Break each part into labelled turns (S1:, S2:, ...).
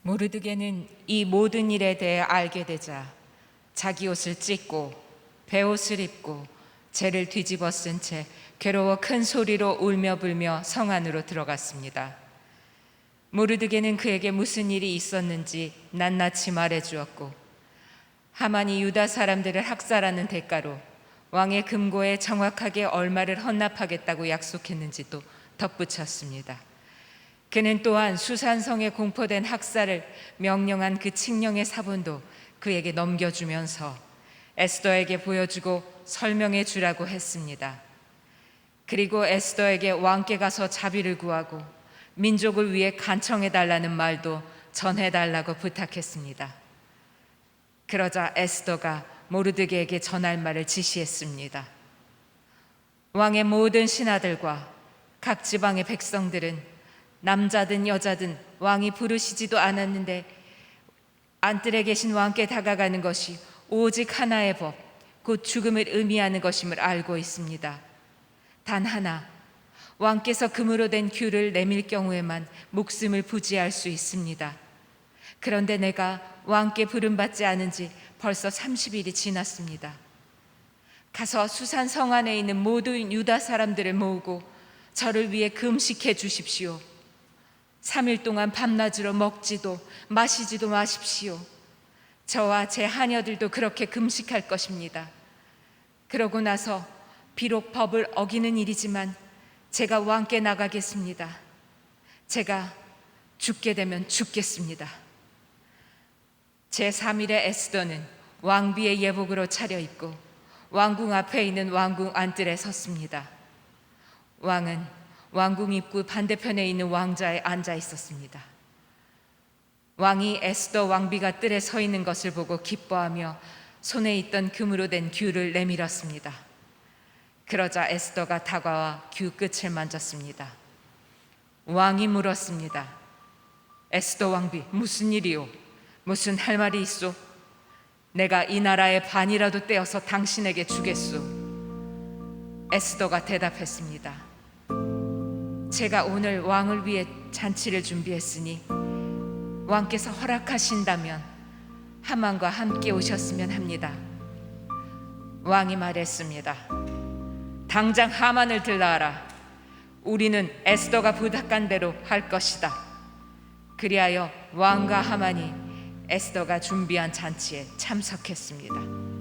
S1: 모르드게는 이 모든 일에 대해 알게 되자 자기 옷을 찢고 베옷을 입고 재를 뒤집어 쓴 채 괴로워 큰 소리로 울며 불며 성 안으로 들어갔습니다. 모르드게는 그에게 무슨 일이 있었는지 낱낱이 말해주었고 하만이 유다 사람들을 학살하는 대가로 왕의 금고에 정확하게 얼마를 헌납하겠다고 약속했는지도 덧붙였습니다. 그는 또한 수산성에 공포된 학살을 명령한 그 칙령의 사본도 그에게 넘겨주면서 에스더에게 보여주고 설명해 주라고 했습니다. 그리고 에스더에게 왕께 가서 자비를 구하고 민족을 위해 간청해 달라는 말도 전해 달라고 부탁했습니다. 그러자 에스더가 모르드게에게 전할 말을 지시했습니다. 왕의 모든 신하들과 각 지방의 백성들은 남자든 여자든 왕이 부르시지도 않았는데 안뜰에 계신 왕께 다가가는 것이 오직 하나의 법, 곧 죽음을 의미하는 것임을 알고 있습니다. 단 하나, 왕께서 금으로 된 귤을 내밀 경우에만 목숨을 부지할 수 있습니다. 그런데 내가 왕께 부름받지 않은 지 벌써 30일이 지났습니다. 가서 수산 성 안에 있는 모든 유다 사람들을 모으고 저를 위해 금식해 주십시오. 3일 동안 밤낮으로 먹지도 마시지도 마십시오. 저와 제 하녀들도 그렇게 금식할 것입니다. 그러고 나서 비록 법을 어기는 일이지만 제가 왕께 나가겠습니다. 제가 죽게 되면 죽겠습니다. 제3일에 에스더는 왕비의 예복으로 차려입고 왕궁 앞에 있는 왕궁 안뜰에 섰습니다. 왕은 왕궁 입구 반대편에 있는 왕자에 앉아 있었습니다. 왕이 에스더 왕비가 뜰에 서 있는 것을 보고 기뻐하며 손에 있던 금으로 된 귤을 내밀었습니다. 그러자 에스더가 다가와 귤 끝을 만졌습니다. 왕이 물었습니다. 에스더 왕비, 무슨 일이오? 무슨 할 말이 있소? 내가 이 나라의 반이라도 떼어서 당신에게 주겠소. 에스더가 대답했습니다. 제가 오늘 왕을 위해 잔치를 준비했으니 왕께서 허락하신다면 하만과 함께 오셨으면 합니다. 왕이 말했습니다. 당장 하만을 들라하라. 우리는 에스더가 부탁한 대로 할 것이다. 그리하여 왕과 하만이 에스더가 준비한 잔치에 참석했습니다.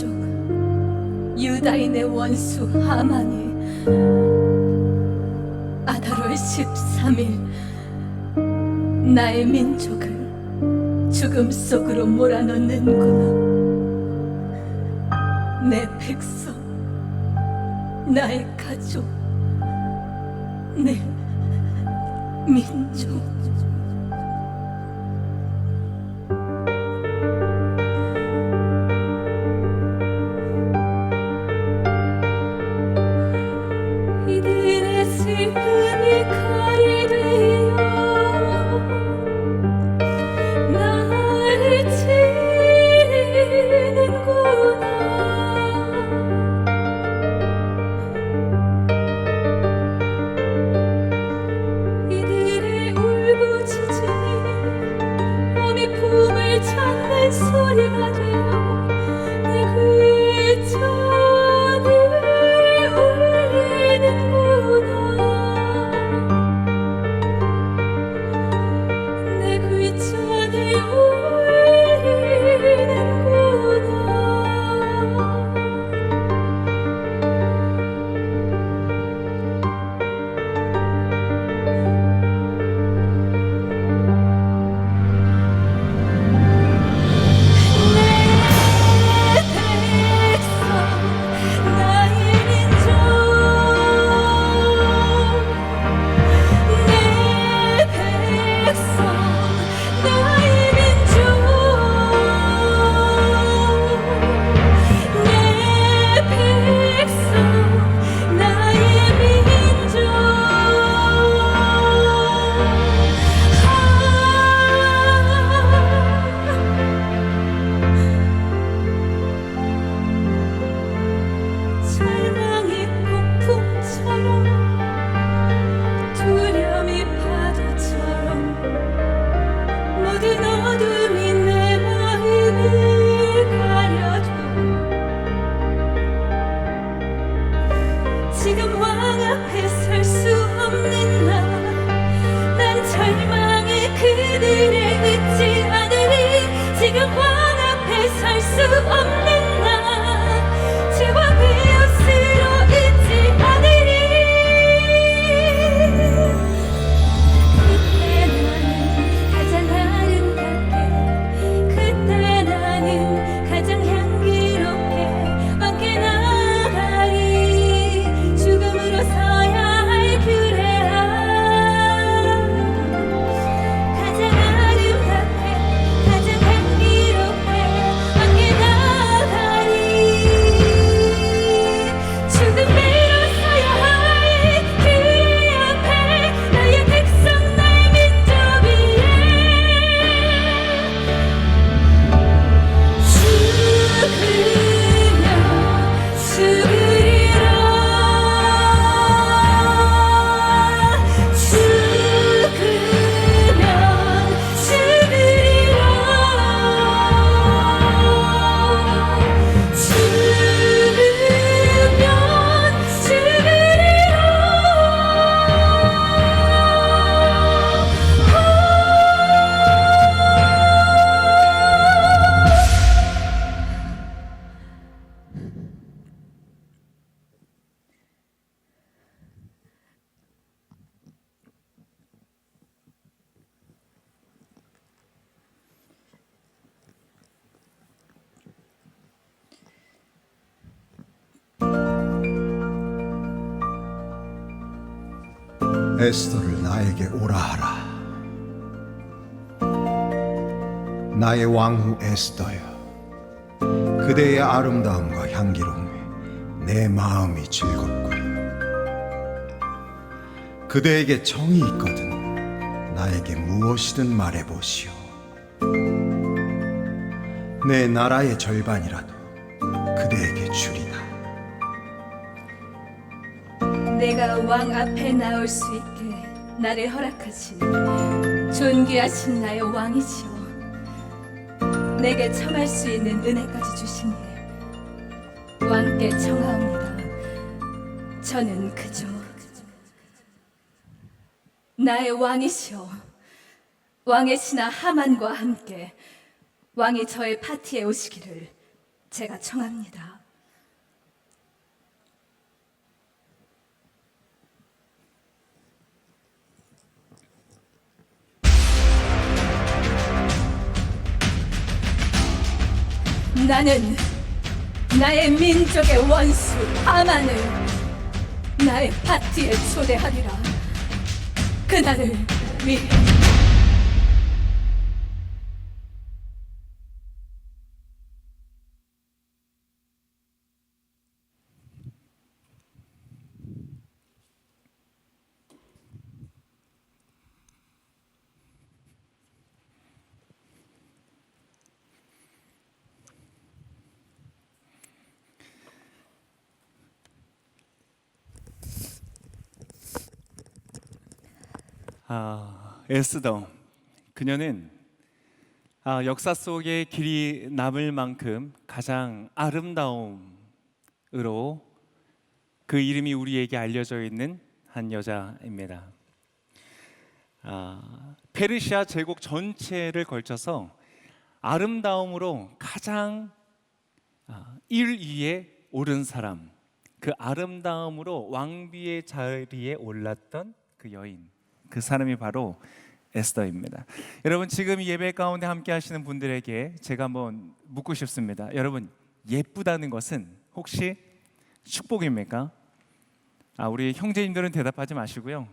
S2: 민족, 유다인의 원수 하만이 아달월 13일 나의 민족을 죽음 속으로 몰아넣는구나. 내 백성, 나의 가족, 내 민족. 이들의 슬픔이 칼이 되어 나를 찌르는구나. 이들의 울부짖음이 몸이 품을 찾는 소리가 되어 내 귀천을 울리는구나. 내 귀천을 울리는구나. 절망이 폭풍처럼 두려움이 파도처럼 모든 어둠이 내 마음을 가려도 지금 왕 앞에 설 수 없는 난 절망의 그들을 잊지 않으리. 지금 왕 앞에 설 수 없는 나 죄와 비웃으로 잊지 않으리. 그때 나는 가장 아름답게, 그때 나는 가장 향기롭게 왕께 나가리. 죽음으로 서야 할 규례라. 가장 아름답게, 가장 향기롭게 왕께 나가리. 죽음으로 서야 할 규례 앞에 나의 백성, 나의 민족 위에 죽으면 죽으리라. 죽으면 죽으리라.
S3: 에스더를 나에게 오라 하라. 나의 왕후 에스더여, 그대의 아름다움과 향기로움에 내 마음이 즐겁고 그대에게 정이 있거든 나에게 무엇이든 말해보시오. 내 나라의 절반이라도 그대에게 주리다.
S2: 내가 왕 앞에 나올 수 있게 나를 허락하신 존귀하신 나의 왕이시여, 내게 청할 수 있는 은혜까지 주시니 왕께 청하옵니다. 저는 그저 나의 왕이시여, 왕의 신하 하만과 함께 왕이 저의 파티에 오시기를 제가 청합니다. 나는 나의 민족의 원수 하만을 나의 파티에 초대하리라. 그날을 위해.
S4: 에스더, 그녀는 역사 속에 길이 남을 만큼 가장 아름다움으로 그 이름이 우리에게 알려져 있는 한 여자입니다. 페르시아 제국 전체를 걸쳐서 아름다움으로 가장 1위에 오른 사람, 그 아름다움으로 왕비의 자리에 올랐던 그 여인, 그 사람이 바로 에스더입니다. 여러분, 지금 이 예배 가운데 함께 하시는 분들에게 제가 한번 묻고 싶습니다. 여러분, 예쁘다는 것은 혹시 축복입니까? 우리 형제님들은 대답하지 마시고요.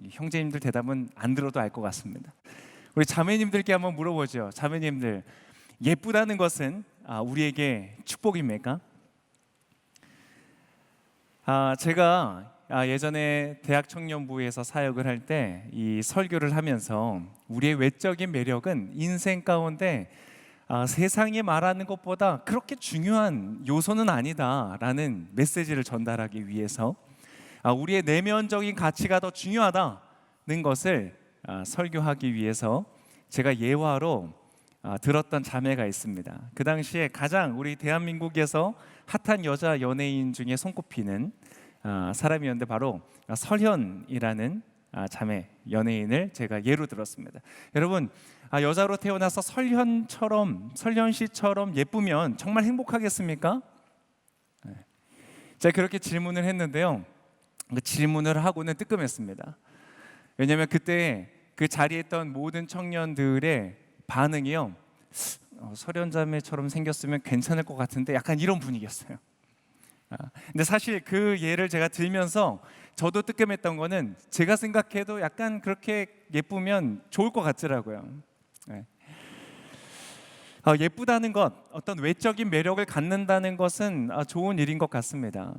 S4: 형제님들 대답은 안 들어도 알 것 같습니다. 우리 자매님들께 한번 물어보죠. 자매님들, 예쁘다는 것은 우리에게 축복입니까? 제가 예전에 대학 청년부에서 사역을 할 때 이 설교를 하면서 우리의 외적인 매력은 인생 가운데 세상이 말하는 것보다 그렇게 중요한 요소는 아니다라는 메시지를 전달하기 위해서 우리의 내면적인 가치가 더 중요하다는 것을 설교하기 위해서 제가 예화로 들었던 자매가 있습니다. 그 당시에 가장 우리 대한민국에서 핫한 여자 연예인 중에 손꼽히는 사람이었는데 바로 설현이라는 자매 연예인을 제가 예로 들었습니다. 여러분, 여자로 태어나서 설현 씨처럼 예쁘면 정말 행복하겠습니까? 제가 그렇게 질문을 했는데요. 그 질문을 하고는 뜨끔했습니다. 왜냐하면 그때 그 자리에 있던 모든 청년들의 반응이요, 설현 자매처럼 생겼으면 괜찮을 것 같은데 약간 이런 분위기였어요. 근데 사실 그 예를 제가 들면서 저도 뜨끔했던 거는 제가 생각해도 약간 그렇게 예쁘면 좋을 것 같더라고요. 예쁘다는 것, 어떤 외적인 매력을 갖는다는 것은 좋은 일인 것 같습니다.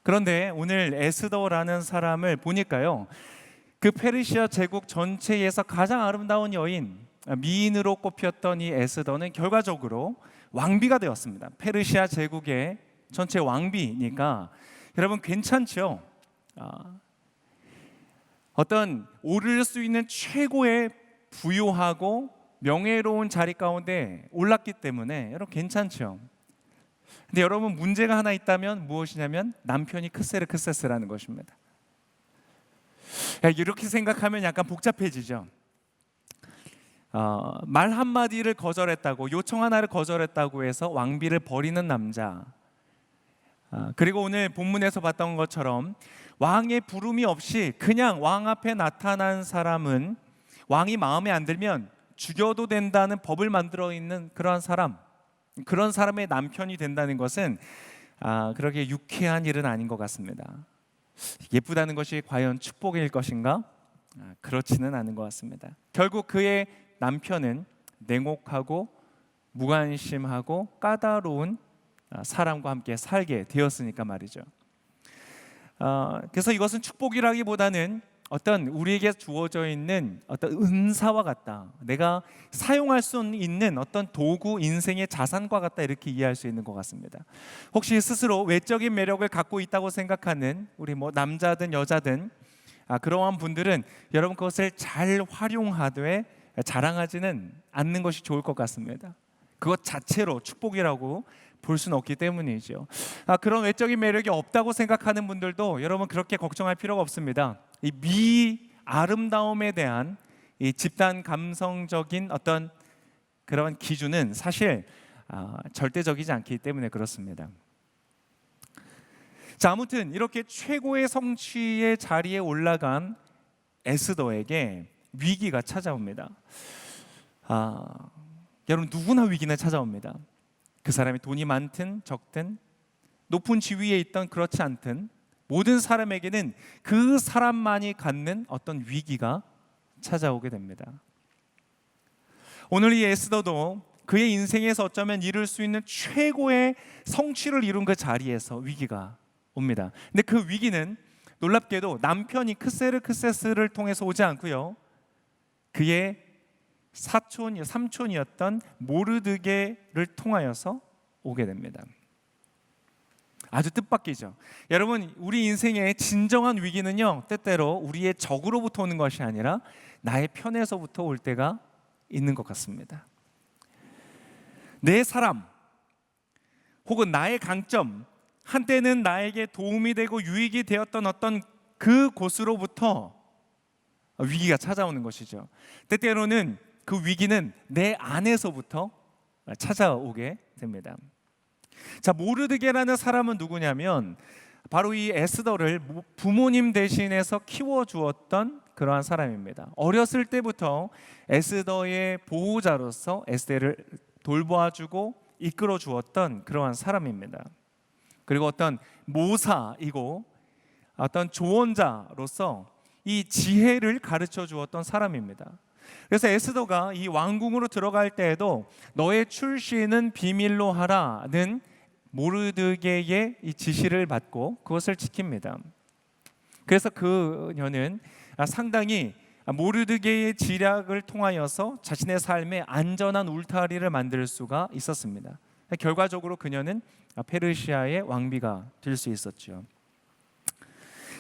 S4: 그런데 오늘 에스더라는 사람을 보니까요, 그 페르시아 제국 전체에서 가장 아름다운 여인, 미인으로 꼽혔던 이 에스더는 결과적으로 왕비가 되었습니다. 페르시아 제국의 전체 왕비니까 여러분 괜찮죠? 어떤 오를 수 있는 최고의 부유하고 명예로운 자리 가운데 올랐기 때문에 여러분 괜찮죠? 근데 여러분, 문제가 하나 있다면 무엇이냐면 남편이 크세스라는 것입니다. 이렇게 생각하면 약간 복잡해지죠. 말 한마디를 거절했다고, 요청 하나를 거절했다고 해서 왕비를 버리는 남자, 그리고 오늘 본문에서 봤던 것처럼 왕의 부름이 없이 그냥 왕 앞에 나타난 사람은 왕이 마음에 안 들면 죽여도 된다는 법을 만들어 있는 그런 사람, 그런 사람의 남편이 된다는 것은 그렇게 유쾌한 일은 아닌 것 같습니다. 예쁘다는 것이 과연 축복일 것인가? 그렇지는 않은 것 같습니다. 결국 그의 남편은 냉혹하고 무관심하고 까다로운 사람과 함께 살게 되었으니까 말이죠. 그래서 이것은 축복이라기보다는 어떤 우리에게 주어져 있는 어떤 은사와 같다, 내가 사용할 수 있는 어떤 도구, 인생의 자산과 같다, 이렇게 이해할 수 있는 것 같습니다. 혹시 스스로 외적인 매력을 갖고 있다고 생각하는 우리 남자든 여자든 그러한 분들은 여러분 그것을 잘 활용하되 자랑하지는 않는 것이 좋을 것 같습니다. 그것 자체로 축복이라고 볼 수는 없기 때문이죠. 그런 외적인 매력이 없다고 생각하는 분들도 여러분 그렇게 걱정할 필요가 없습니다. 이 아름다움에 대한 이 집단 감성적인 어떤 그런 기준은 사실 절대적이지 않기 때문에 그렇습니다. 자, 아무튼 이렇게 최고의 성취의 자리에 올라간 에스더에게 위기가 찾아옵니다. 여러분, 누구나 위기는 찾아옵니다. 그 사람이 돈이 많든 적든 높은 지위에 있던 그렇지 않든 모든 사람에게는 그 사람만이 갖는 어떤 위기가 찾아오게 됩니다. 오늘 이 에스더도 그의 인생에서 어쩌면 이룰 수 있는 최고의 성취를 이룬 그 자리에서 위기가 옵니다. 근데 그 위기는 놀랍게도 남편이 크세르크세스를 통해서 오지 않고요, 그의 삼촌이었던 모르드게를 통하여서 오게 됩니다. 아주 뜻밖이죠. 여러분, 우리 인생의 진정한 위기는요, 때때로 우리의 적으로부터 오는 것이 아니라 나의 편에서부터 올 때가 있는 것 같습니다. 내 사람 혹은 나의 강점, 한때는 나에게 도움이 되고 유익이 되었던 어떤 그 곳으로부터 위기가 찾아오는 것이죠. 때때로는 그 위기는 내 안에서부터 찾아오게 됩니다. 자, 모르드게라는 사람은 누구냐면 바로 이 에스더를 부모님 대신해서 키워주었던 그러한 사람입니다. 어렸을 때부터 에스더의 보호자로서 에스더를 돌보아주고 이끌어 주었던 그러한 사람입니다. 그리고 어떤 모사이고 어떤 조언자로서 이 지혜를 가르쳐 주었던 사람입니다. 그래서 에스더가 이 왕궁으로 들어갈 때에도 너의 출신은 비밀로 하라는 모르드게의 이 지시를 받고 그것을 지킵니다. 그래서 그녀는 상당히 모르드게의 지략을 통하여서 자신의 삶에 안전한 울타리를 만들 수가 있었습니다. 결과적으로 그녀는 페르시아의 왕비가 될 수 있었죠.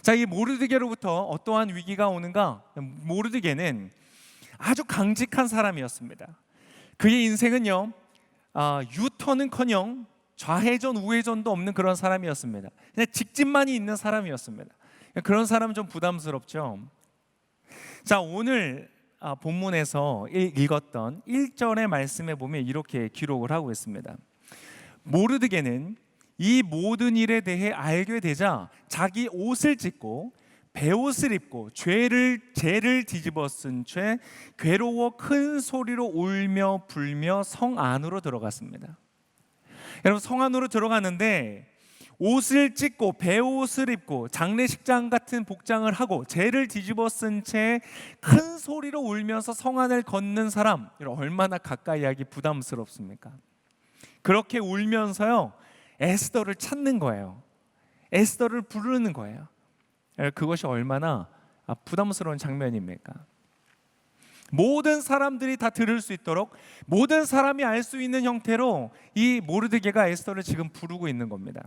S4: 자, 이 모르드게로부터 어떠한 위기가 오는가? 모르드게는 아주 강직한 사람이었습니다. 그의 인생은요, 유턴은커녕 좌회전 우회전도 없는 그런 사람이었습니다. 그냥 직진만이 있는 사람이었습니다. 그런 사람은 좀 부담스럽죠. 자, 오늘 본문에서 읽었던 1절의 말씀에 보면 이렇게 기록을 하고 있습니다. 모르드게는 이 모든 일에 대해 알게 되자 자기 옷을 찢고 베옷을 입고 죄를 뒤집어 쓴 채 괴로워 큰 소리로 울며 불며 성 안으로 들어갔습니다. 여러분, 성 안으로 들어가는데 옷을 찢고 베옷을 입고 장례식장 같은 복장을 하고 죄를 뒤집어 쓴 채 큰 소리로 울면서 성 안을 걷는 사람, 얼마나 가까이 하기 부담스럽습니까? 그렇게 울면서요, 에스더를 찾는 거예요. 에스더를 부르는 거예요. 그것이 얼마나 부담스러운 장면입니까? 모든 사람들이 다 들을 수 있도록, 모든 사람이 알 수 있는 형태로 이 모르드게가 에스더를 지금 부르고 있는 겁니다.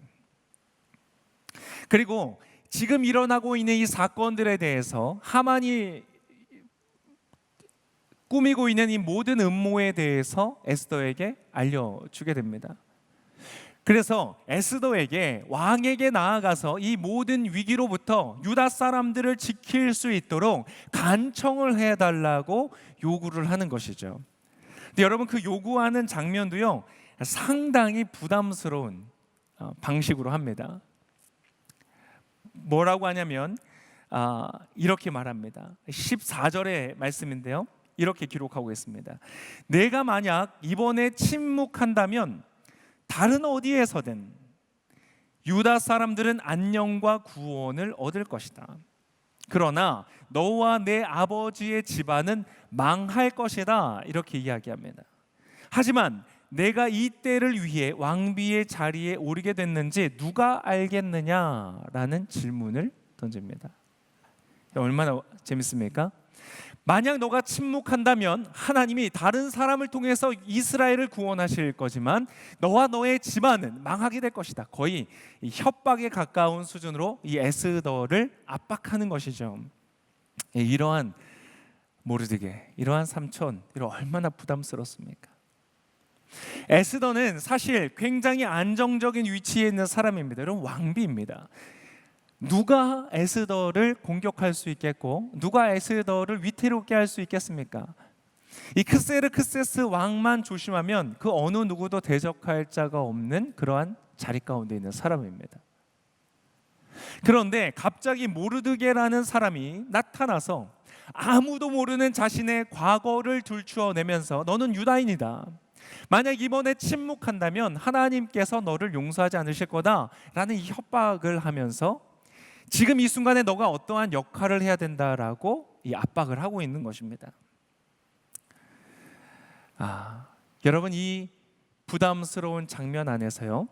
S4: 그리고 지금 일어나고 있는 이 사건들에 대해서, 하만이 꾸미고 있는 이 모든 음모에 대해서 에스더에게 알려주게 됩니다. 그래서 에스더에게, 왕에게 나아가서 이 모든 위기로부터 유다 사람들을 지킬 수 있도록 간청을 해달라고 요구를 하는 것이죠. 근데 여러분, 그 요구하는 장면도요, 상당히 부담스러운 방식으로 합니다. 뭐라고 하냐면 이렇게 말합니다. 14절의 말씀인데요, 이렇게 기록하고 있습니다. 내가 만약 이번에 침묵한다면 다른 어디에서든 유다 사람들은 안녕과 구원을 얻을 것이다. 그러나 너와 내 아버지의 집안은 망할 것이다. 이렇게 이야기합니다. 하지만 내가 이 때를 위해 왕비의 자리에 오르게 됐는지 누가 알겠느냐라는 질문을 던집니다. 얼마나 재밌습니까? 만약 너가 침묵한다면 하나님이 다른 사람을 통해서 이스라엘을 구원하실 거지만 너와 너의 집안은 망하게 될 것이다. 거의 협박에 가까운 수준으로 이 에스더를 압박하는 것이죠. 이러한 모르드게, 이러한 삼촌, 얼마나 부담스럽습니까? 에스더는 사실 굉장히 안정적인 위치에 있는 사람입니다. 여러분, 왕비입니다. 누가 에스더를 공격할 수 있겠고 누가 에스더를 위태롭게 할 수 있겠습니까? 이 크세르크세스 왕만 조심하면 그 어느 누구도 대적할 자가 없는 그러한 자리 가운데 있는 사람입니다. 그런데 갑자기 모르드게라는 사람이 나타나서 아무도 모르는 자신의 과거를 들추어내면서 너는 유다인이다. 만약 이번에 침묵한다면 하나님께서 너를 용서하지 않으실 거다라는 이 협박을 하면서 지금 이 순간에 너가 어떠한 역할을 해야 된다라고 이 압박을 하고 있는 것입니다. 여러분, 이 부담스러운 장면 안에서요,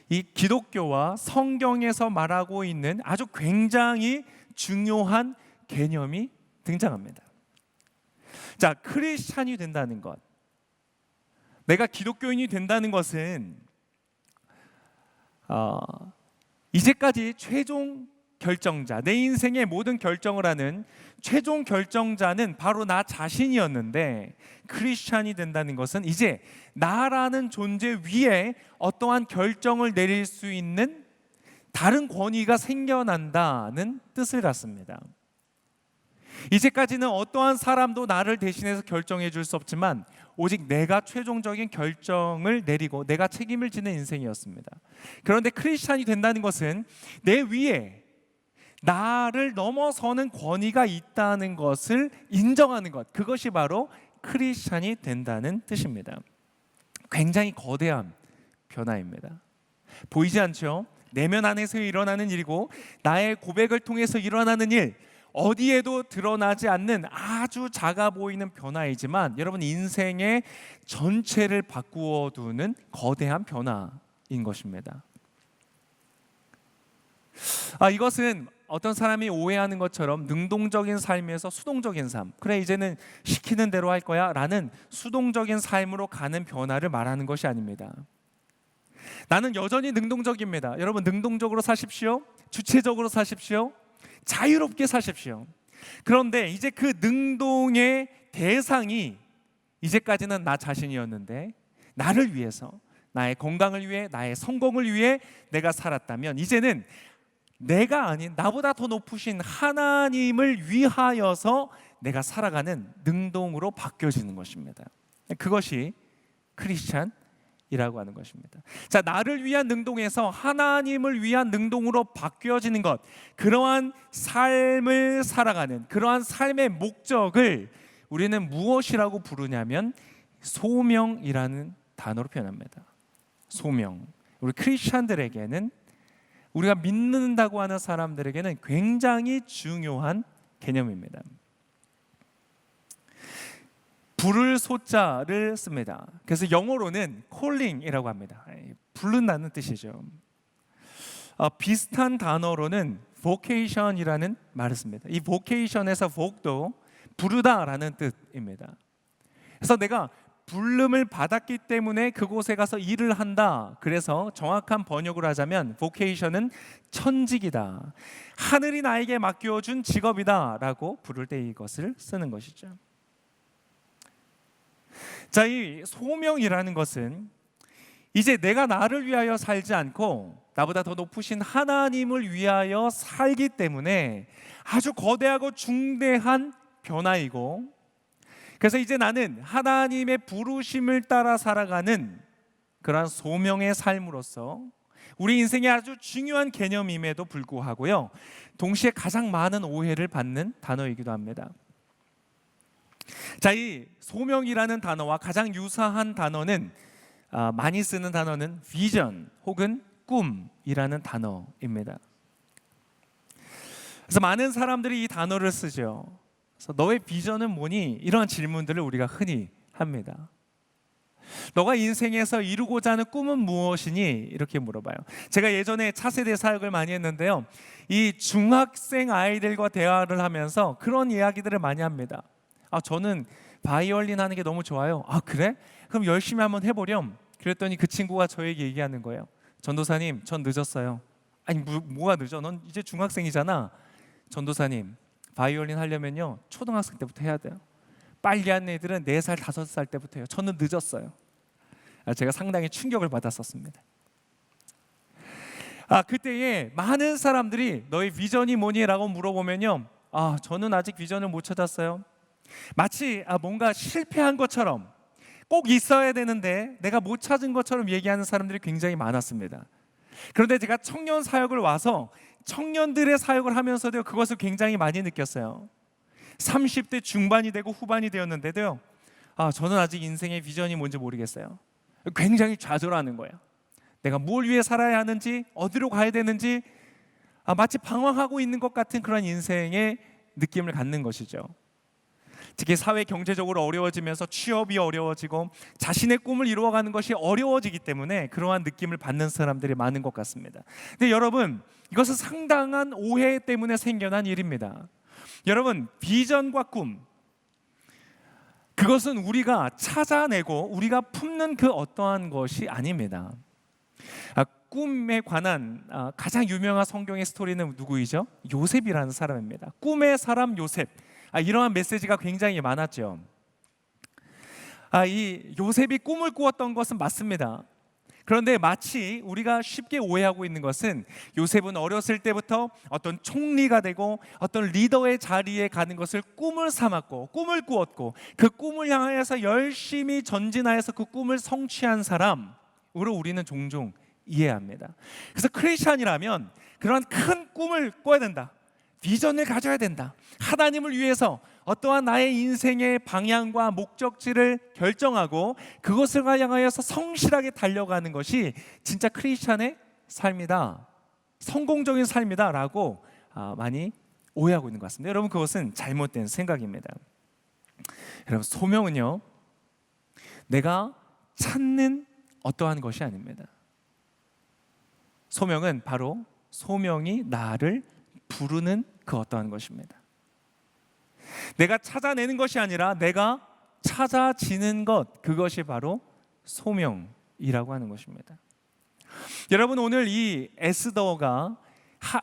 S4: 이 기독교와 성경에서 말하고 있는 아주 굉장히 중요한 개념이 등장합니다. 자, 크리스찬이 된다는 것, 내가 기독교인이 된다는 것은 이제까지 최종 결정자, 내 인생의 모든 결정을 하는 최종 결정자는 바로 나 자신이었는데, 크리스찬이 된다는 것은 이제 나라는 존재 위에 어떠한 결정을 내릴 수 있는 다른 권위가 생겨난다는 뜻을 갖습니다. 이제까지는 어떠한 사람도 나를 대신해서 결정해 줄 수 없지만 오직 내가 최종적인 결정을 내리고 내가 책임을 지는 인생이었습니다. 그런데 크리스찬이 된다는 것은 내 위에 나를 넘어서는 권위가 있다는 것을 인정하는 것, 그것이 바로 크리스찬이 된다는 뜻입니다. 굉장히 거대한 변화입니다. 보이지 않죠? 내면 안에서 일어나는 일이고 나의 고백을 통해서 일어나는 일, 어디에도 드러나지 않는 아주 작아 보이는 변화이지만 여러분, 인생의 전체를 바꾸어 두는 거대한 변화인 것입니다. 이것은 어떤 사람이 오해하는 것처럼 능동적인 삶에서 수동적인 삶, 그래 이제는 시키는 대로 할 거야 라는 수동적인 삶으로 가는 변화를 말하는 것이 아닙니다. 나는 여전히 능동적입니다. 여러분, 능동적으로 사십시오. 주체적으로 사십시오. 자유롭게 사십시오. 그런데 이제 그 능동의 대상이 이제까지는 나 자신이었는데 나를 위해서, 나의 건강을 위해, 나의 성공을 위해 내가 살았다면 이제는 내가 아닌 나보다 더 높으신 하나님을 위하여서 내가 살아가는 능동으로 바뀌어지는 것입니다. 그것이 크리스찬이라고 하는 것입니다. 자, 나를 위한 능동에서 하나님을 위한 능동으로 바뀌어지는 것, 그러한 삶을 살아가는 그러한 삶의 목적을 우리는 무엇이라고 부르냐면 소명이라는 단어로 표현합니다. 소명. 우리 크리스찬들에게는, 우리가 믿는다고 하는 사람들에게는 굉장히 중요한 개념입니다. 부를 소자를 씁니다. 그래서 영어로는 calling이라고 합니다. 부른다는 뜻이죠. 비슷한 단어로는 vocation이라는 말을 씁니다. 이 vocation에서 voke도 부르다라는 뜻입니다. 그래서 내가 부름을 받았기 때문에 그곳에 가서 일을 한다. 그래서 정확한 번역을 하자면 vocation은 천직이다, 하늘이 나에게 맡겨준 직업이다 라고 부를 때 이것을 쓰는 것이죠. 자, 이 소명이라는 것은 이제 내가 나를 위하여 살지 않고 나보다 더 높으신 하나님을 위하여 살기 때문에 아주 거대하고 중대한 변화이고, 그래서 이제 나는 하나님의 부르심을 따라 살아가는 그러한 소명의 삶으로서 우리 인생의 아주 중요한 개념임에도 불구하고요, 동시에 가장 많은 오해를 받는 단어이기도 합니다. 자, 이 소명이라는 단어와 가장 유사한 단어는, 많이 쓰는 단어는 비전 혹은 꿈이라는 단어입니다. 그래서 많은 사람들이 이 단어를 쓰죠. 그래서 너의 비전은 뭐니? 이런 질문들을 우리가 흔히 합니다. 너가 인생에서 이루고자 하는 꿈은 무엇이니? 이렇게 물어봐요. 제가 예전에 차세대 사역을 많이 했는데요, 이 중학생 아이들과 대화를 하면서 그런 이야기들을 많이 합니다. 저는 바이올린 하는 게 너무 좋아요. 그래? 그럼 열심히 한번 해보렴. 그랬더니 그 친구가 저에게 얘기하는 거예요. 전도사님, 전 늦었어요. 아니, 뭐가 늦어? 넌 이제 중학생이잖아. 전도사님, 바이올린 하려면요 초등학생 때부터 해야 돼요. 빨리 하는 애들은 4살, 5살 때부터 해요. 저는 늦었어요. 제가 상당히 충격을 받았었습니다. 그때에 많은 사람들이 너의 비전이 뭐니? 라고 물어보면요, 저는 아직 비전을 못 찾았어요. 마치 뭔가 실패한 것처럼 꼭 있어야 되는데 내가 못 찾은 것처럼 얘기하는 사람들이 굉장히 많았습니다. 그런데 제가 청년 사역을 와서 청년들의 사역을 하면서도 그것을 굉장히 많이 느꼈어요. 30대 중반이 되고 후반이 되었는데도요, 저는 아직 인생의 비전이 뭔지 모르겠어요. 굉장히 좌절하는 거예요. 내가 뭘 위해 살아야 하는지, 어디로 가야 되는지 마치 방황하고 있는 것 같은 그런 인생의 느낌을 갖는 것이죠. 특히 사회 경제적으로 어려워지면서 취업이 어려워지고 자신의 꿈을 이루어가는 것이 어려워지기 때문에 그러한 느낌을 받는 사람들이 많은 것 같습니다. 근데 여러분, 이것은 상당한 오해 때문에 생겨난 일입니다. 여러분, 비전과 꿈, 그것은 우리가 찾아내고 우리가 품는 그 어떠한 것이 아닙니다. 꿈에 관한 가장 유명한 성경의 스토리는 누구이죠? 요셉이라는 사람입니다. 꿈의 사람 요셉. 이러한 메시지가 굉장히 많았죠. 이 요셉이 꿈을 꾸었던 것은 맞습니다. 그런데 마치 우리가 쉽게 오해하고 있는 것은 요셉은 어렸을 때부터 어떤 총리가 되고 어떤 리더의 자리에 가는 것을 꿈을 삼았고 꿈을 꾸었고 그 꿈을 향하여서 열심히 전진하여서 그 꿈을 성취한 사람으로 우리는 종종 이해합니다. 그래서 크리스찬이라면 그런 큰 꿈을 꿔야 된다. 비전을 가져야 된다. 하나님을 위해서 어떠한 나의 인생의 방향과 목적지를 결정하고 그것을 향하여서 성실하게 달려가는 것이 진짜 크리스찬의 삶이다, 성공적인 삶이다 라고 많이 오해하고 있는 것 같습니다. 여러분, 그것은 잘못된 생각입니다. 여러분, 소명은요, 내가 찾는 어떠한 것이 아닙니다. 소명은 바로 소명이 나를 부르는 그 어떠한 것입니다. 내가 찾아내는 것이 아니라 내가 찾아지는 것, 그것이 바로 소명이라고 하는 것입니다. 여러분, 오늘 이 에스더가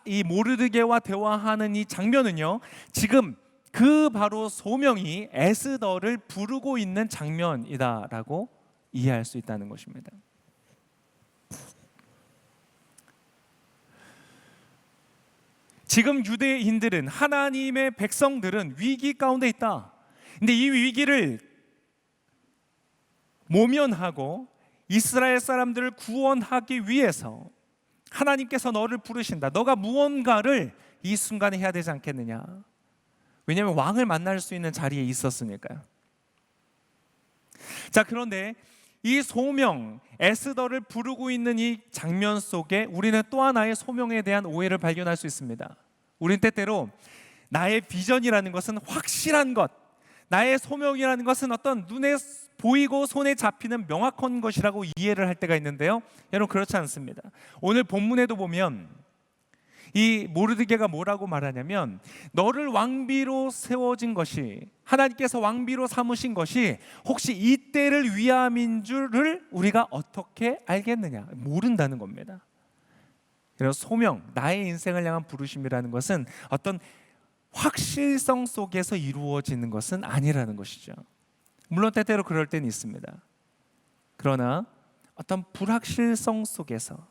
S4: 이 모르드게와 대화하는 이 장면은요, 지금 그 바로 소명이 에스더를 부르고 있는 장면이다라고 이해할 수 있다는 것입니다. 지금 유대인들은, 하나님의 백성들은 위기 가운데 있다. 근데 이 위기를 모면하고 이스라엘 사람들을 구원하기 위해서 하나님께서 너를 부르신다. 너가 무언가를 이 순간에 해야 되지 않겠느냐. 왜냐하면 왕을 만날 수 있는 자리에 있었으니까요. 자, 그런데 이 소명, 에스더를 부르고 있는 이 장면 속에 우리는 또 하나의 소명에 대한 오해를 발견할 수 있습니다. 우리는 때때로 나의 비전이라는 것은 확실한 것, 나의 소명이라는 것은 어떤 눈에 보이고 손에 잡히는 명확한 것이라고 이해를 할 때가 있는데요, 여러분, 그렇지 않습니다. 오늘 본문에도 보면 이 모르드게가 뭐라고 말하냐면, 너를 왕비로 세워진 것이, 하나님께서 왕비로 삼으신 것이 혹시 이때를 위함인 줄을 우리가 어떻게 알겠느냐. 모른다는 겁니다. 그래서 소명, 나의 인생을 향한 부르심이라는 것은 어떤 확실성 속에서 이루어지는 것은 아니라는 것이죠. 물론 때때로 그럴 때는 있습니다. 그러나 어떤 불확실성 속에서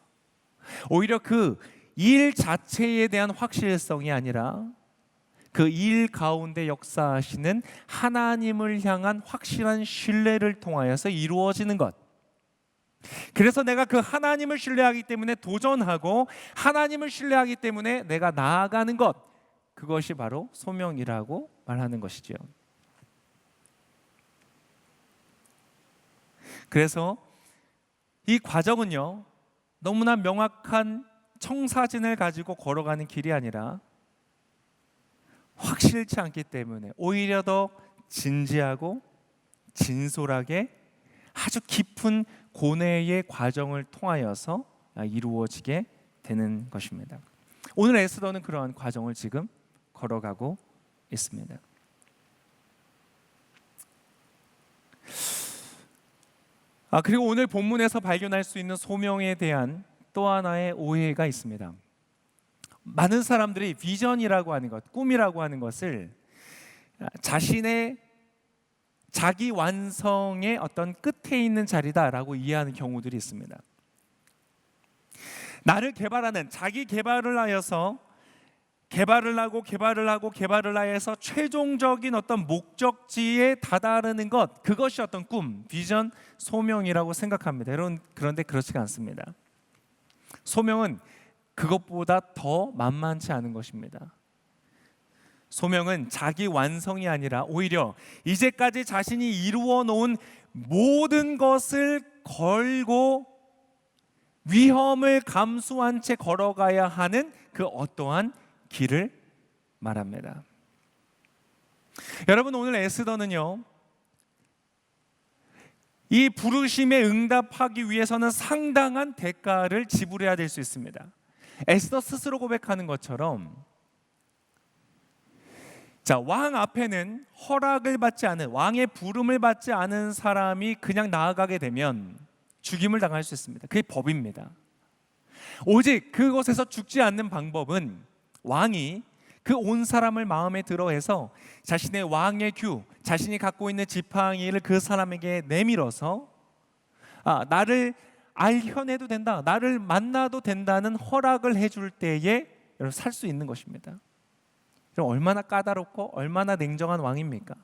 S4: 오히려 그 일 자체에 대한 확실성이 아니라 그 일 가운데 역사하시는 하나님을 향한 확실한 신뢰를 통하여서 이루어지는 것. 그래서 내가 그 하나님을 신뢰하기 때문에 도전하고 하나님을 신뢰하기 때문에 내가 나아가는 것, 그것이 바로 소명이라고 말하는 것이죠. 그래서 이 과정은요, 너무나 명확한 청사진을 가지고 걸어가는 길이 아니라 확실치 않기 때문에 오히려 더 진지하고 진솔하게 아주 깊은 고뇌의 과정을 통하여서 이루어지게 되는 것입니다. 오늘 에스더는 그러한 과정을 지금 걸어가고 있습니다. 그리고 오늘 본문에서 발견할 수 있는 소명에 대한 또 하나의 오해가 있습니다. 많은 사람들이 비전이라고 하는 것, 꿈이라고 하는 것을 자신의 자기 완성의 어떤 끝에 있는 자리다라고 이해하는 경우들이 있습니다. 나를 개발하는, 자기 개발을 하여서 개발을 하고 해서 최종적인 어떤 목적지에 다다르는 것, 그것이 어떤 꿈, 비전, 소명이라고 생각합니다. 여러분, 그런데 그렇지가 않습니다. 소명은 그것보다 더 만만치 않은 것입니다. 소명은 자기 완성이 아니라 오히려 이제까지 자신이 이루어 놓은 모든 것을 걸고 위험을 감수한 채 걸어가야 하는 그 어떠한 길을 말합니다. 여러분, 오늘 에스더는요, 이 부르심에 응답하기 위해서는 상당한 대가를 지불해야 될 수 있습니다. 에스더 스스로 고백하는 것처럼, 자, 왕 앞에는 허락을 받지 않은, 왕의 부름을 받지 않은 사람이 그냥 나아가게 되면 죽임을 당할 수 있습니다. 그게 법입니다. 오직 그곳에서 죽지 않는 방법은 왕이 그 온 사람을 마음에 들어해서 자신의 왕의 규, 자신이 갖고 있는 지팡이를 그 사람에게 내밀어서 나를 알혀내도 된다, 나를 만나도 된다는 허락을 해줄 때에 살 수 있는 것입니다. 그럼 얼마나 까다롭고 얼마나 냉정한 왕입니까?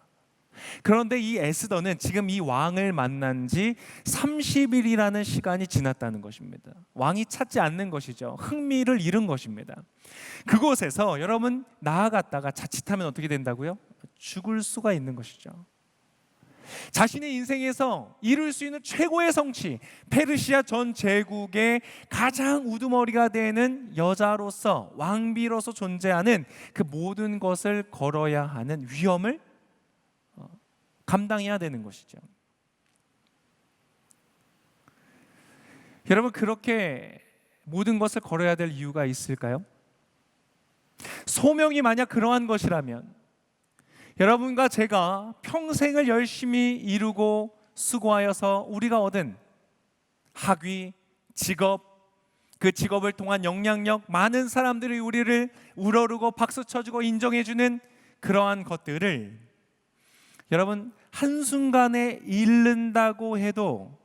S4: 그런데 이 에스더는 지금 이 왕을 만난 지 30일이라는 시간이 지났다는 것입니다. 왕이 찾지 않는 것이죠. 흥미를 잃은 것입니다. 그곳에서 여러분, 나아갔다가 자칫하면 어떻게 된다고요? 죽을 수가 있는 것이죠. 자신의 인생에서 이룰 수 있는 최고의 성취, 페르시아 전 제국의 가장 우두머리가 되는 여자로서, 왕비로서 존재하는 그 모든 것을 걸어야 하는 위험을 감당해야 되는 것이죠. 여러분, 그렇게 모든 것을 걸어야 될 이유가 있을까요? 소명이 만약 그러한 것이라면 여러분과 제가 평생을 열심히 이루고 수고하여서 우리가 얻은 학위, 직업, 그 직업을 통한 영향력, 많은 사람들이 우리를 우러르고 박수 쳐주고 인정해주는 그러한 것들을 여러분, 한순간에 잃는다고 해도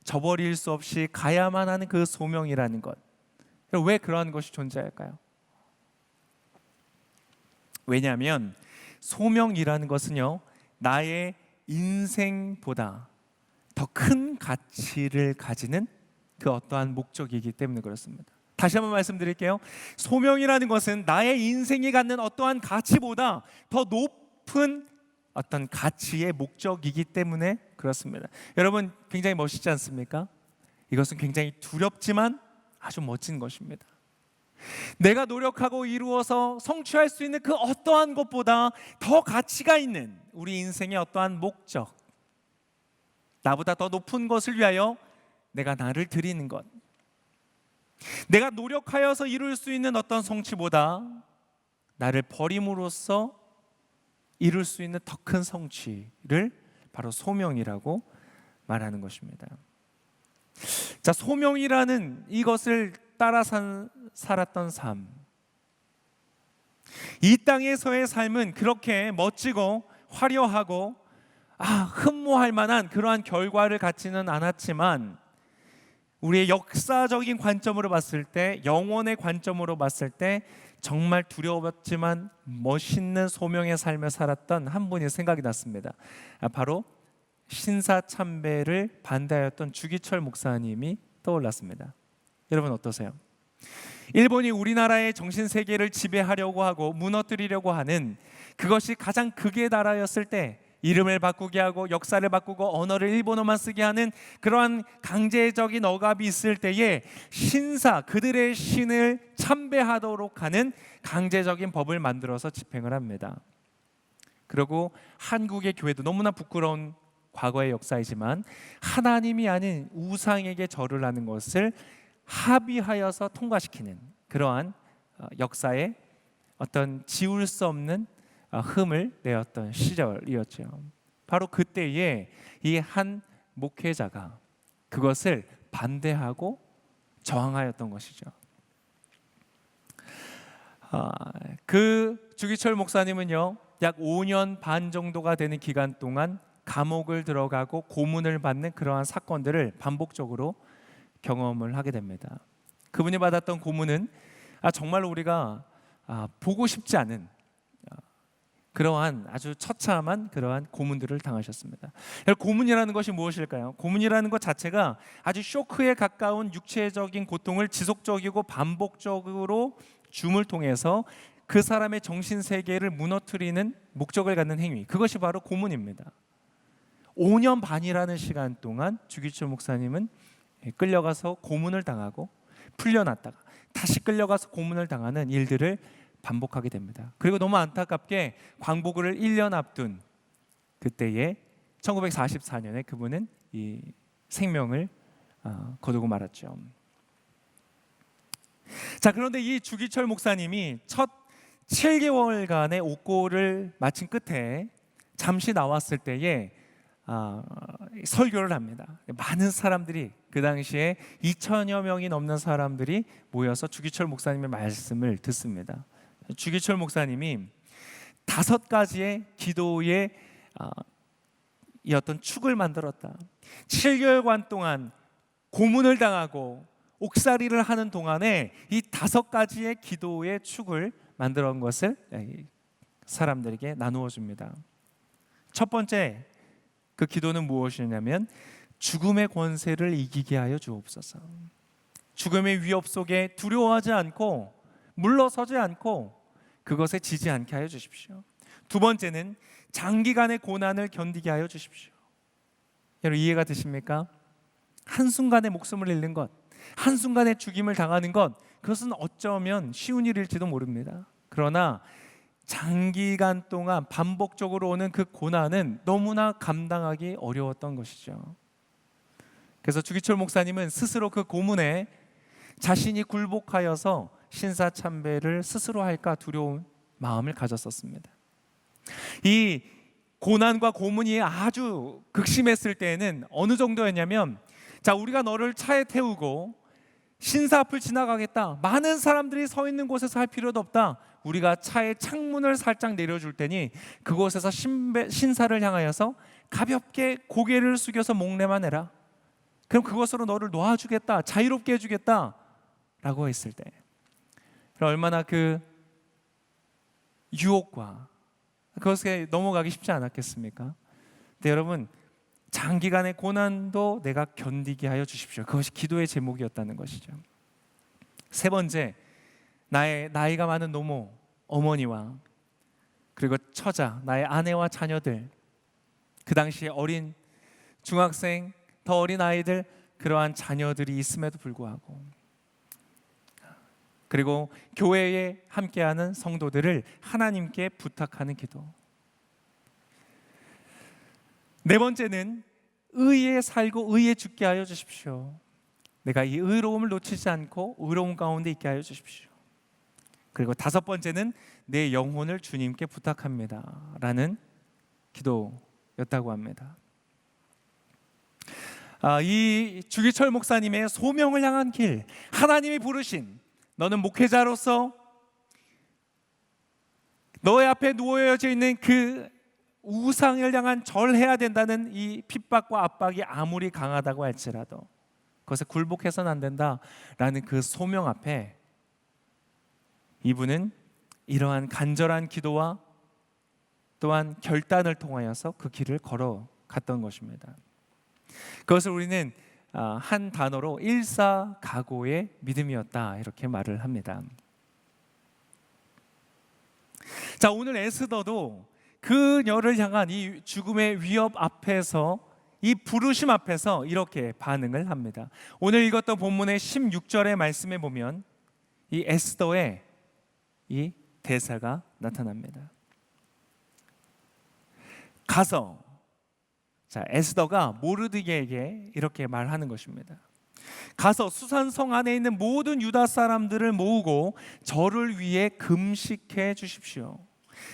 S4: 저버릴 수 없이 가야만 하는 그 소명이라는 것, 왜 그러한 것이 존재할까요? 왜냐하면 소명이라는 것은요, 나의 인생보다 더 큰 가치를 가지는 그 어떠한 목적이기 때문에 그렇습니다. 다시 한번 말씀드릴게요. 소명이라는 것은 나의 인생이 갖는 어떠한 가치보다 더 높은 어떤 가치의 목적이기 때문에 그렇습니다. 여러분, 굉장히 멋있지 않습니까? 이것은 굉장히 두렵지만 아주 멋진 것입니다. 내가 노력하고 이루어서 성취할 수 있는 그 어떠한 것보다 더 가치가 있는 우리 인생의 어떠한 목적, 나보다 더 높은 것을 위하여 내가 나를 드리는 것, 내가 노력하여서 이룰 수 있는 어떤 성취보다 나를 버림으로써 이룰 수 있는 더 큰 성취를 바로 소명이라고 말하는 것입니다. 자, 소명이라는 이것을 따라 살았던 삶, 이 땅에서의 삶은 그렇게 멋지고 화려하고 흠모할 만한 그러한 결과를 갖지는 않았지만, 우리의 역사적인 관점으로 봤을 때, 영혼의 관점으로 봤을 때 정말 두려웠지만 멋있는 소명의 삶을 살았던 한 분이 생각이 났습니다. 바로 신사참배를 반대하였던 주기철 목사님이 떠올랐습니다. 여러분, 어떠세요? 일본이 우리나라의 정신세계를 지배하려고 하고 무너뜨리려고 하는 그것이 가장 극에 달하였을 때, 이름을 바꾸게 하고 역사를 바꾸고 언어를 일본어만 쓰게 하는 그러한 강제적인 억압이 있을 때에 신사, 그들의 신을 참배하도록 하는 강제적인 법을 만들어서 집행을 합니다. 그리고 한국의 교회도 너무나 부끄러운 과거의 역사이지만 하나님이 아닌 우상에게 절을 하는 것을 합의하여서 통과시키는 그러한 역사의 어떤 지울 수 없는 흠을 내었던 시절이었죠. 바로 그때에 이 한 목회자가 그것을 반대하고 저항하였던 것이죠. 그 주기철 목사님은요, 약 5년 반 정도가 되는 기간 동안 감옥을 들어가고 고문을 받는 그러한 사건들을 반복적으로 경험을 하게 됩니다. 그분이 받았던 고문은 정말 우리가 보고 싶지 않은 그러한 아주 처참한 그러한 고문들을 당하셨습니다. 고문이라는 것이 무엇일까요? 고문이라는 것 자체가 아주 쇼크에 가까운 육체적인 고통을 지속적이고 반복적으로 줌을 통해서 그 사람의 정신 세계를 무너뜨리는 목적을 갖는 행위, 그것이 바로 고문입니다. 5년 반이라는 시간 동안 주기철 목사님은 끌려가서 고문을 당하고 풀려났다가 다시 끌려가서 고문을 당하는 일들을 반복하게 됩니다. 그리고 너무 안타깝게 광복을 1년 앞둔 그때에 1944년에 그분은 이 생명을 거두고 말았죠. 자, 그런데 이 주기철 목사님이 첫 7개월간의 옥고를 마친 끝에 잠시 나왔을 때에 설교를 합니다. 많은 사람들이, 그 당시에 2천여 명이 넘는 사람들이 모여서 주기철 목사님의 말씀을 듣습니다. 주기철 목사님이 5가지의 기도의 이 어떤 축을 만들었다. 7개월간 동안 고문을 당하고 옥살이를 하는 동안에 이 5가지의 기도의 축을 만들어 온 것을 사람들에게 나누어 줍니다. 첫 번째 그 기도는 무엇이냐면 죽음의 권세를 이기게 하여 주옵소서. 죽음의 위협 속에 두려워하지 않고 물러서지 않고 그것에 지지 않게 하여 주십시오. 두 번째는 장기간의 고난을 견디게 하여 주십시오. 여러분 이해가 되십니까? 한순간에 목숨을 잃는 것, 한순간에 죽임을 당하는 것, 그것은 어쩌면 쉬운 일일지도 모릅니다. 그러나 장기간 동안 반복적으로 오는 그 고난은 너무나 감당하기 어려웠던 것이죠. 그래서 주기철 목사님은 스스로 그 고문에 자신이 굴복하여서 신사참배를 스스로 할까 두려운 마음을 가졌었습니다. 이 고난과 고문이 아주 극심했을 때에는 어느 정도였냐면, 자, 우리가 너를 차에 태우고 신사 앞을 지나가겠다. 많은 사람들이 서 있는 곳에서 할 필요도 없다. 우리가 차의 창문을 살짝 내려줄 테니 그곳에서 신사를 향하여서 가볍게 고개를 숙여서 목례만 해라. 그럼 그것으로 너를 놓아주겠다, 자유롭게 해주겠다 라고 했을 때 얼마나 그 유혹과 그것에 넘어가기 쉽지 않았겠습니까? 근데 여러분, 장기간의 고난도 내가 견디게 하여 주십시오. 그것이 기도의 제목이었다는 것이죠. 세 번째, 나의 나이가 많은 노모, 어머니와 그리고 처자, 나의 아내와 자녀들, 그 당시에 어린 중학생, 더 어린 아이들, 그러한 자녀들이 있음에도 불구하고, 그리고 교회에 함께하는 성도들을 하나님께 부탁하는 기도. 네 번째는 의에 살고 의에 죽게 하여 주십시오. 내가 이 의로움을 놓치지 않고 의로움 가운데 있게 하여 주십시오. 그리고 다섯 번째는 내 영혼을 주님께 부탁합니다 라는 기도였다고 합니다. 이 주기철 목사님의 소명을 향한 길, 하나님이 부르신, 너는 목회자로서 너의 앞에 누워져 있는 그 우상을 향한 절해야 된다는 이 핍박과 압박이 아무리 강하다고 할지라도 그것에 굴복해서는 안 된다라는 그 소명 앞에 이분은 이러한 간절한 기도와 또한 결단을 통하여서 그 길을 걸어갔던 것입니다. 그것을 우리는 한 단어로 일사각오의 믿음이었다 이렇게 말을 합니다. 자, 오늘 에스더도 그녀를 향한 이 죽음의 위협 앞에서, 이 부르심 앞에서 이렇게 반응을 합니다. 오늘 읽었던 본문의 16절의 말씀에 보면 이 에스더의 이 대사가 나타납니다. 가서, 자, 에스더가 모르드게에게 이렇게 말하는 것입니다. 가서 수산성 안에 있는 모든 유다 사람들을 모으고 저를 위해 금식해 주십시오.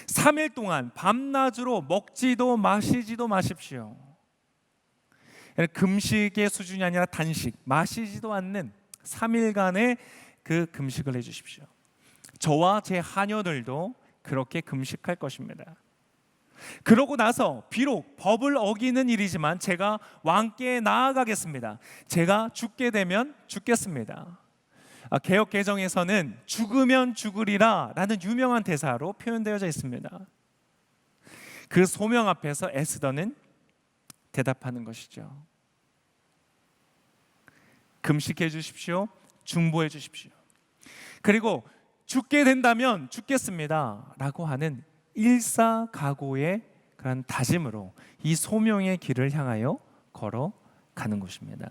S4: 3일 동안 밤낮으로 먹지도 마시지도 마십시오. 금식의 수준이 아니라 단식, 마시지도 않는 3일간의 그 금식을 해 주십시오. 저와 제 하녀들도 그렇게 금식할 것입니다. 그러고 나서 비록 법을 어기는 일이지만 제가 왕께 나아가겠습니다. 제가 죽게 되면 죽겠습니다. 개역 개정에서는 죽으면 죽으리라 라는 유명한 대사로 표현되어져 있습니다. 그 소명 앞에서 에스더는 대답하는 것이죠. 금식해 주십시오. 중보해 주십시오. 그리고 죽게 된다면 죽겠습니다 라고 하는 일사각오의 그런 다짐으로 이 소명의 길을 향하여 걸어가는 것입니다.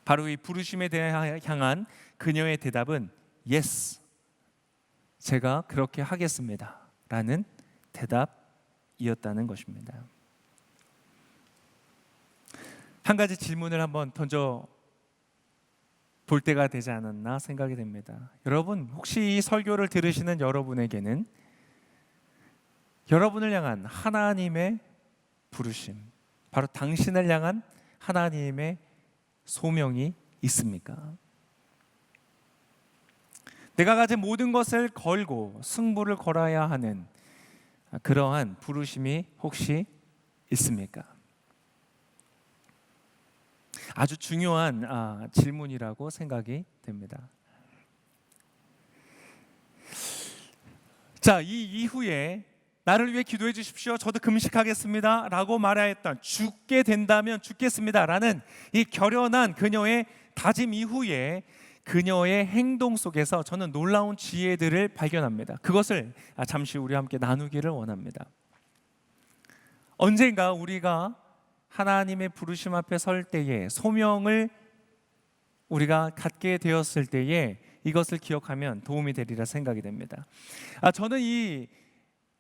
S4: 바로 이 부르심에 대해 향한 그녀의 대답은 Yes, 제가 그렇게 하겠습니다 라는 대답이었다는 것입니다. 한 가지 질문을 한번 던져 볼 때가 되지 않았나 생각이 됩니다. 여러분, 혹시 이 설교를 들으시는 여러분에게는 여러분을 향한 하나님의 부르심, 바로 당신을 향한 하나님의 소명이 있습니까? 내가 가진 모든 것을 걸고 승부를 걸어야 하는 그러한 부르심이 혹시 있습니까? 아주 중요한 질문이라고 생각이 됩니다. 자, 이 이후에 나를 위해 기도해 주십시오. 저도 금식하겠습니다 라고 말하였던 죽게 된다면 죽겠습니다 라는 이 결연한 그녀의 다짐 이후에 그녀의 행동 속에서 저는 놀라운 지혜들을 발견합니다. 그것을 잠시 우리 함께 나누기를 원합니다. 언젠가 우리가 하나님의 부르심 앞에 설 때에, 소명을 우리가 갖게 되었을 때에 이것을 기억하면 도움이 되리라 생각이 됩니다. 저는 이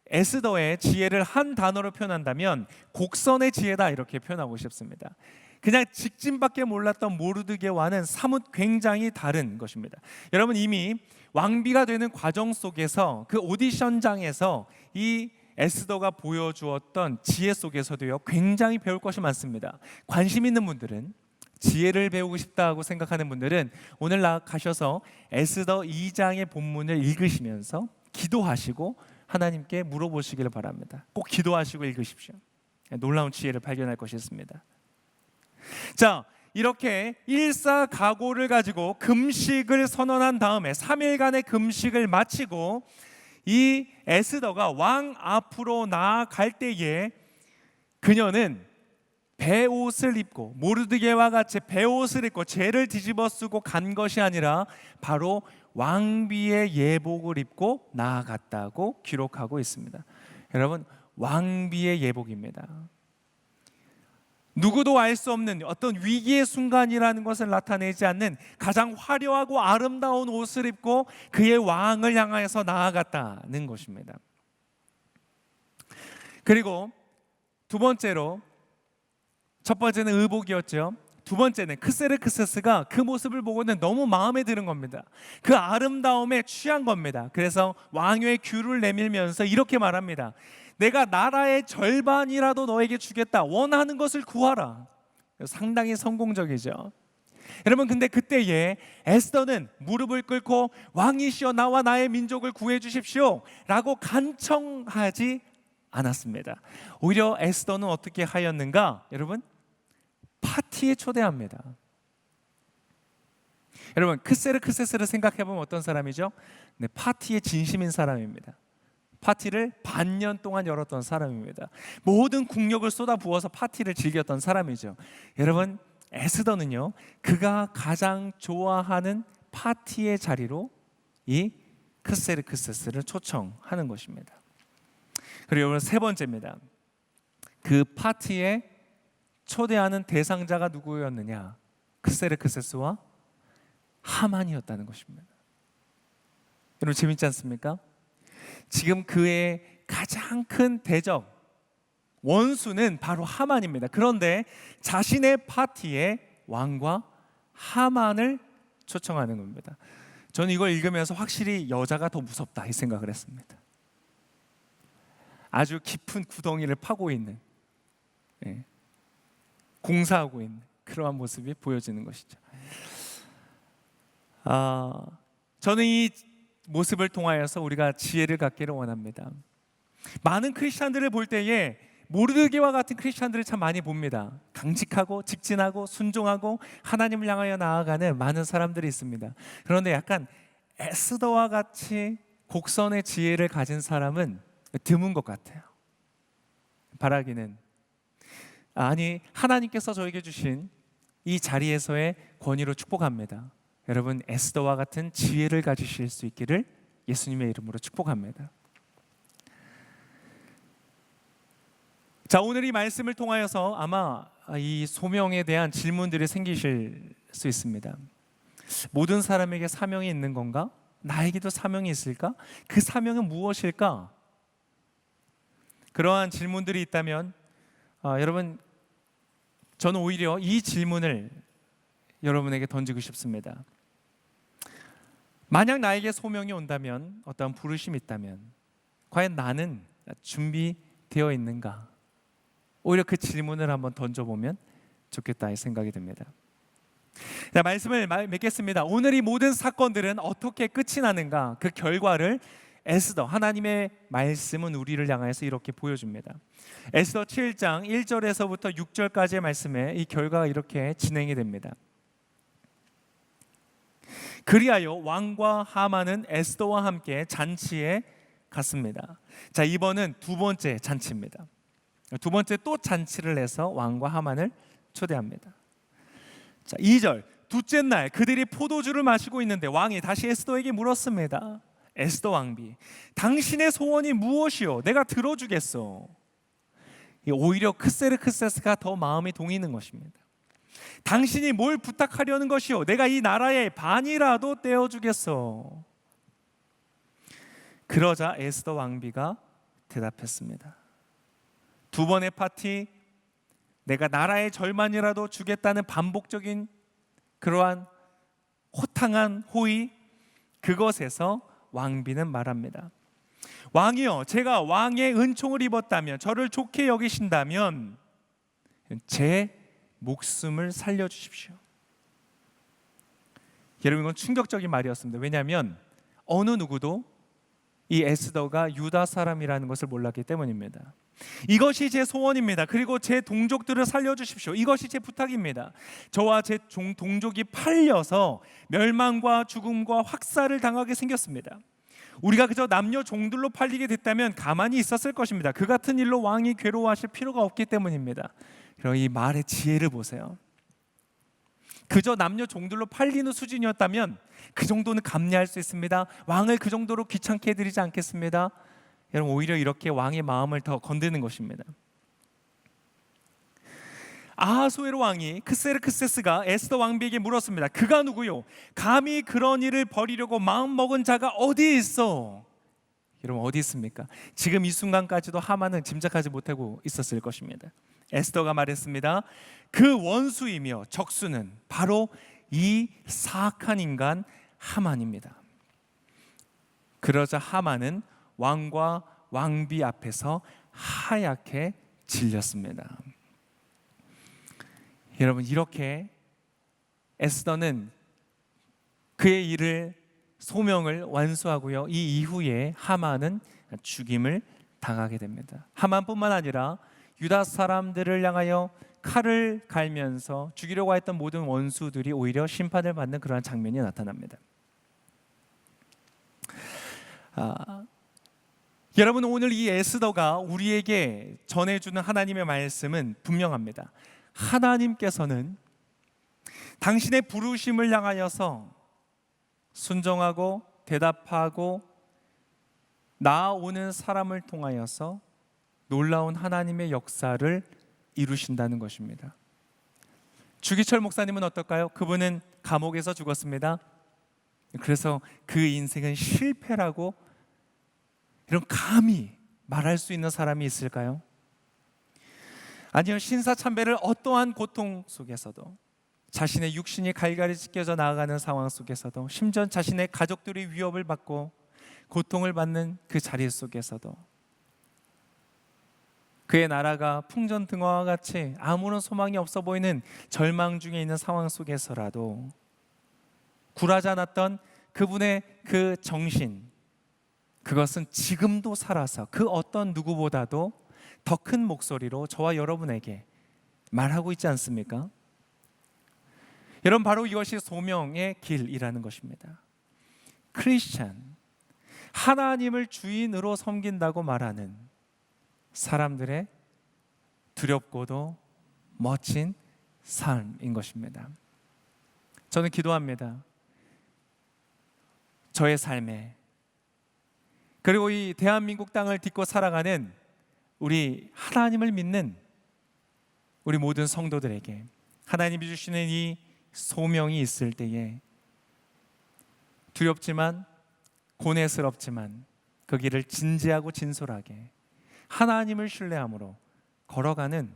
S4: 에스더의 지혜를 한 단어로 표현한다면 곡선의 지혜다 이렇게 표현하고 싶습니다. 그냥 직진밖에 몰랐던 모르드게와는 사뭇 굉장히 다른 것입니다. 여러분, 이미 왕비가 되는 과정 속에서 그 오디션장에서 이 에스더가 보여주었던 지혜 속에서도요, 굉장히 배울 것이 많습니다. 관심 있는 분들은, 지혜를 배우고 싶다고 생각하는 분들은 오늘 가셔서 에스더 2장의 본문을 읽으시면서 기도하시고 하나님께 물어보시기를 바랍니다. 꼭 기도하시고 읽으십시오. 놀라운 지혜를 발견할 것이 있습니다. 자, 이렇게 일사각오를 가지고 금식을 선언한 다음에 3일간의 금식을 마치고 이 에스더가 왕 앞으로 나아갈 때에 그녀는 베옷을 입고, 모르드게와 같이 베옷을 입고 죄를 뒤집어 쓰고 간 것이 아니라 바로 왕비의 예복을 입고 나아갔다고 기록하고 있습니다. 여러분, 왕비의 예복입니다. 누구도 알 수 없는 어떤 위기의 순간이라는 것을 나타내지 않는 가장 화려하고 아름다운 옷을 입고 그의 왕을 향하여서 나아갔다는 것입니다. 그리고 두 번째로, 첫 번째는 의복이었죠. 두 번째는 크세르크세스가 그 모습을 보고는 너무 마음에 드는 겁니다. 그 아름다움에 취한 겁니다. 그래서 왕위의 귤을 내밀면서 이렇게 말합니다. 내가 나라의 절반이라도 너에게 주겠다. 원하는 것을 구하라. 상당히 성공적이죠. 여러분, 근데 그때에 에스더는 무릎을 꿇고 왕이시여 나와 나의 민족을 구해 주십시오 라고 간청하지 않았습니다. 오히려 에스더는 어떻게 하였는가? 여러분, 파티에 초대합니다. 여러분, 크세르크세스를 생각해보면 어떤 사람이죠? 네, 파티에 진심인 사람입니다. 파티를 반년 동안 열었던 사람입니다. 모든 국력을 쏟아부어서 파티를 즐겼던 사람이죠. 여러분, 에스더는요, 그가 가장 좋아하는 파티의 자리로 이 크세르크세스를 초청하는 것입니다. 그리고 여러분, 세 번째입니다. 그 파티에 초대하는 대상자가 누구였느냐? 크세르크세스와 하만이었다는 것입니다. 여러분, 재밌지 않습니까? 지금 그의 가장 큰 대적, 원수는 바로 하만입니다. 그런데 자신의 파티에 왕과 하만을 초청하는 겁니다. 저는 이걸 읽으면서 확실히 여자가 더 무섭다 이 생각을 했습니다. 아주 깊은 구덩이를 파고 있는, 공사하고 있는 그러한 모습이 보여지는 것이죠. 저는 이 모습을 통하여서 우리가 지혜를 갖기를 원합니다. 많은 크리스찬들을 볼 때에 모르드게와 같은 크리스천들을 참 많이 봅니다. 강직하고 직진하고 순종하고 하나님을 향하여 나아가는 많은 사람들이 있습니다. 그런데 약간 에스더와 같이 곡선의 지혜를 가진 사람은 드문 것 같아요. 바라기는 아니, 하나님께서 저에게 주신 이 자리에서의 권위로 축복합니다. 여러분, 에스더와 같은 지혜를 가지실 수 있기를 예수님의 이름으로 축복합니다. 자, 오늘 이 말씀을 통하여서 아마 이 소명에 대한 질문들이 생기실 수 있습니다. 모든 사람에게 사명이 있는 건가? 나에게도 사명이 있을까? 그 사명은 무엇일까? 그러한 질문들이 있다면 여러분, 저는 오히려 이 질문을 여러분에게 던지고 싶습니다. 만약 나에게 소명이 온다면, 어떠한 부르심이 있다면 과연 나는 준비되어 있는가? 오히려 그 질문을 한번 던져보면 좋겠다 생각이 듭니다. 자, 말씀을 맺겠습니다. 오늘 이 모든 사건들은 어떻게 끝이 나는가? 그 결과를 에스더, 하나님의 말씀은 우리를 향해서 이렇게 보여줍니다. 에스더 7장 1절에서부터 6절까지의 말씀에 이 결과가 이렇게 진행이 됩니다. 그리하여 왕과 하만은 에스더와 함께 잔치에 갔습니다. 자, 이번은 두 번째 잔치입니다. 두 번째 또 잔치를 해서 왕과 하만을 초대합니다. 자, 2절, 둘째 날 그들이 포도주를 마시고 있는데 왕이 다시 에스더에게 물었습니다. 에스더 왕비, 당신의 소원이 무엇이요? 내가 들어주겠소. 오히려 크세르크세스가 더 마음이 동이는 것입니다. 당신이 뭘 부탁하려는 것이요? 내가 이 나라의 반이라도 떼어주겠소. 그러자 에스더 왕비가 대답했습니다. 두 번의 파티, 내가 나라의 절반이라도 주겠다는 반복적인 그러한 호탕한 호의, 그것에서 왕비는 말합니다. 왕이여, 제가 왕의 은총을 입었다면, 저를 좋게 여기신다면 제 목숨을 살려주십시오. 여러분, 이건 충격적인 말이었습니다. 왜냐하면 어느 누구도 이 에스더가 유다 사람이라는 것을 몰랐기 때문입니다. 이것이 제 소원입니다. 그리고 제 동족들을 살려주십시오. 이것이 제 부탁입니다. 저와 제 동족이 팔려서 멸망과 죽음과 확살을 당하게 생겼습니다. 우리가 그저 남녀 종들로 팔리게 됐다면 가만히 있었을 것입니다. 그 같은 일로 왕이 괴로워하실 필요가 없기 때문입니다. 그럼 이 말의 지혜를 보세요. 그저 남녀 종들로 팔리는 수준이었다면 그 정도는 감내할 수 있습니다. 왕을 그 정도로 귀찮게 해드리지 않겠습니다. 여러분, 오히려 이렇게 왕의 마음을 더 건드는 것입니다. 아하수에로 왕이 크세르크세스가 에스더 왕비에게 물었습니다. 그가 누구요? 감히 그런 일을 벌이려고 마음 먹은 자가 어디에 있어? 여러분, 어디 있습니까? 지금 이 순간까지도 하만은 짐작하지 못하고 있었을 것입니다. 에스더가 말했습니다. 그 원수이며 적수는 바로 이 사악한 인간 하만입니다. 그러자 하만은 왕과 왕비 앞에서 하얗게 질렸습니다. 여러분, 이렇게 에스더는 그의 일을, 소명을 완수하고요, 이 이후에 하만은 죽임을 당하게 됩니다. 하만뿐만 아니라 유다 사람들을 향하여 칼을 갈면서 죽이려고 했던 모든 원수들이 오히려 심판을 받는 그러한 장면이 나타납니다. 여러분, 오늘 이 에스더가 우리에게 전해주는 하나님의 말씀은 분명합니다. 하나님께서는 당신의 부르심을 향하여서 순종하고 대답하고 나아오는 사람을 통하여서 놀라운 하나님의 역사를 이루신다는 것입니다. 주기철 목사님은 어떨까요? 그분은 감옥에서 죽었습니다. 그래서 그 인생은 실패라고 이런 감히 말할 수 있는 사람이 있을까요? 아니요, 신사참배를 어떠한 고통 속에서도, 자신의 육신이 갈갈이 찢겨져 나아가는 상황 속에서도, 심지어 자신의 가족들이 위협을 받고 고통을 받는 그 자리 속에서도, 그의 나라가 풍전등화와 같이 아무런 소망이 없어 보이는 절망 중에 있는 상황 속에서라도 굴하지 않았던 그분의 그 정신, 그것은 지금도 살아서 그 어떤 누구보다도 더 큰 목소리로 저와 여러분에게 말하고 있지 않습니까? 여러분, 바로 이것이 소명의 길이라는 것입니다. 크리스찬, 하나님을 주인으로 섬긴다고 말하는 사람들의 두렵고도 멋진 삶인 것입니다. 저는 기도합니다. 저의 삶에, 그리고 이 대한민국 땅을 딛고 살아가는 우리 하나님을 믿는 우리 모든 성도들에게 하나님이 주시는 이 소명이 있을 때에 두렵지만 고뇌스럽지만 그 길을 진지하고 진솔하게 하나님을 신뢰함으로 걸어가는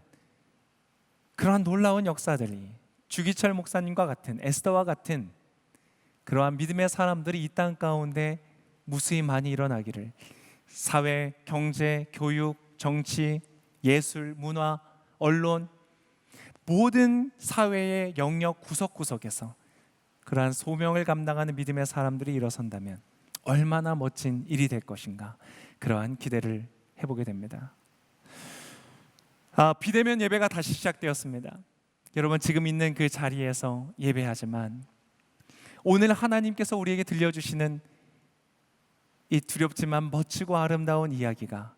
S4: 그러한 놀라운 역사들이 주기철 목사님과 같은, 에스더와 같은 그러한 믿음의 사람들이 이 땅 가운데 무수히 많이 일어나기를, 사회, 경제, 교육, 정치, 예술, 문화, 언론, 모든 사회의 영역 구석구석에서 그러한 소명을 감당하는 믿음의 사람들이 일어선다면 얼마나 멋진 일이 될 것인가, 그러한 기대를 해보게 됩니다. 비대면 예배가 다시 시작되었습니다. 여러분, 지금 있는 그 자리에서 예배하지만 오늘 하나님께서 우리에게 들려주시는 이 두렵지만 멋지고 아름다운 이야기가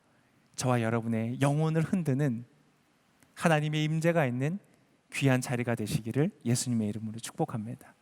S4: 저와 여러분의 영혼을 흔드는 하나님의 임재가 있는 귀한 자리가 되시기를 예수님의 이름으로 축복합니다.